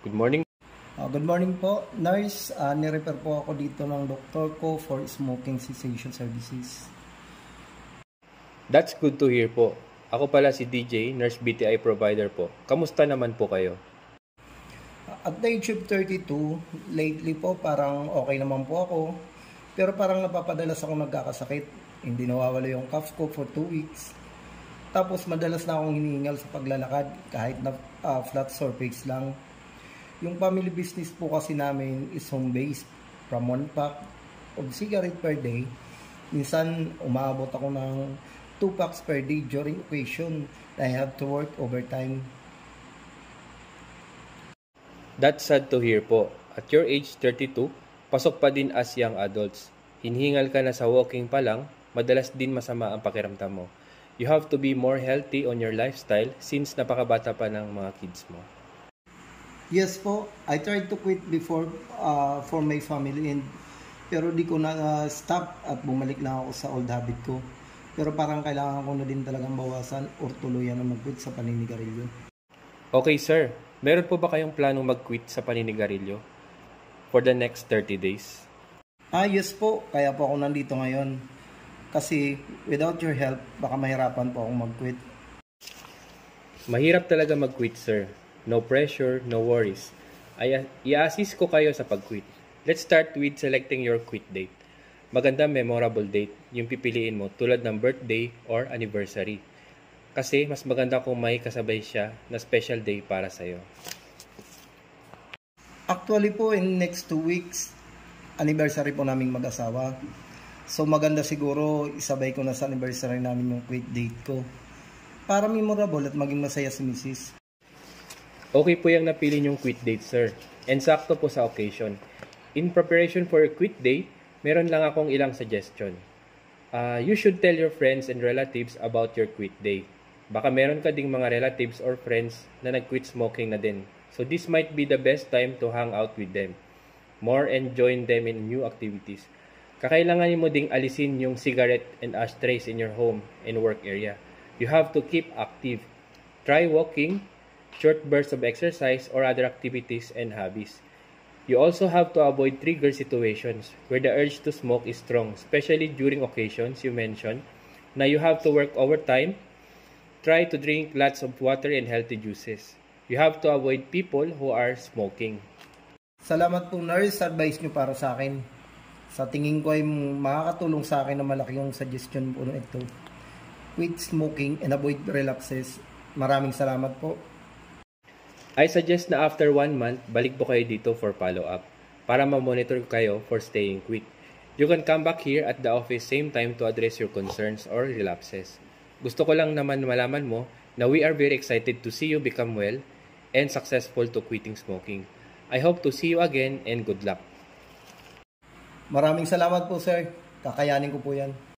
Good morning. Good morning po, nurse. Nirefer po ako dito ng doktor ko for smoking cessation services. That's good to hear po. Ako pala si DJ, nurse BTI provider po. Kamusta naman po kayo? At the age of 32, lately po parang okay naman po ako. Pero parang napapadalas ako nagkakasakit. Hindi nawawala yung cough ko for 2 weeks. Tapos madalas na akong hinihingal sa paglalakad kahit na flat surface lang. Yung family business po kasi namin is home-based. From 1 pack of cigarette per day, minsan umabot ako ng 2 packs per day during occasion. I have to work overtime. That's sad to hear po. At your age 32, pasok pa din as young adults. Hinihingal ka na sa walking pa lang, madalas din masama ang pakiramdam mo. You have to be more healthy on your lifestyle since napakabata pa ng mga kids mo. Yes po, I tried to quit before for my family pero di ko na stop at bumalik lang ako sa old habit ko. Pero parang kailangan ko na din talagang bawasan or tuluyan na mag-quit sa paninigarilyo. Okay sir, meron po ba kayong planong mag-quit sa paninigarilyo for the next 30 days? Yes po, kaya po ako nandito ngayon. Kasi without your help, baka mahirapan po akong mag-quit. Mahirap talaga mag-quit sir. No pressure, no worries. I-assist ko kayo sa pag-quit. Let's start with selecting your quit date. Maganda memorable date yung pipiliin mo tulad ng birthday or anniversary. Kasi mas maganda kung may kasabay siya na special day para sa'yo. Actually po, in next 2 weeks, anniversary po naming mag-asawa. So maganda siguro isabay ko na sa anniversary namin yung quit date ko. Para memorable at maging masaya si Mrs. Okay po yung napili niyong quit date, sir. And sakto po sa occasion. In preparation for a quit date, meron lang akong ilang suggestion. You should tell your friends and relatives about your quit day. Baka meron ka ding mga relatives or friends na nag-quit smoking na din. So this might be the best time to hang out with them more and join them in new activities. Kakailanganin mo ding alisin yung cigarette and ashtrays in your home and work area. You have to keep active. Try walking, short bursts of exercise, or other activities and hobbies. You also have to avoid trigger situations where the urge to smoke is strong, especially during occasions you mentioned na you have to work overtime. Try to drink lots of water and healthy juices. You have to avoid people who are smoking. Salamat po nurse sa advice nyo para sa akin. Sa tingin ko ay makakatulong sa akin na malaki yung suggestion po na ito. Quit smoking and avoid relapses. Maraming salamat po. I suggest na after 1 month, balik po kayo dito for follow-up para ma-monitor kayo for staying quit. You can come back here at the office same time to address your concerns or relapses. Gusto ko lang naman malaman mo na we are very excited to see you become well and successful to quitting smoking. I hope to see you again and good luck. Maraming salamat po sir. Kakayanin ko po yan.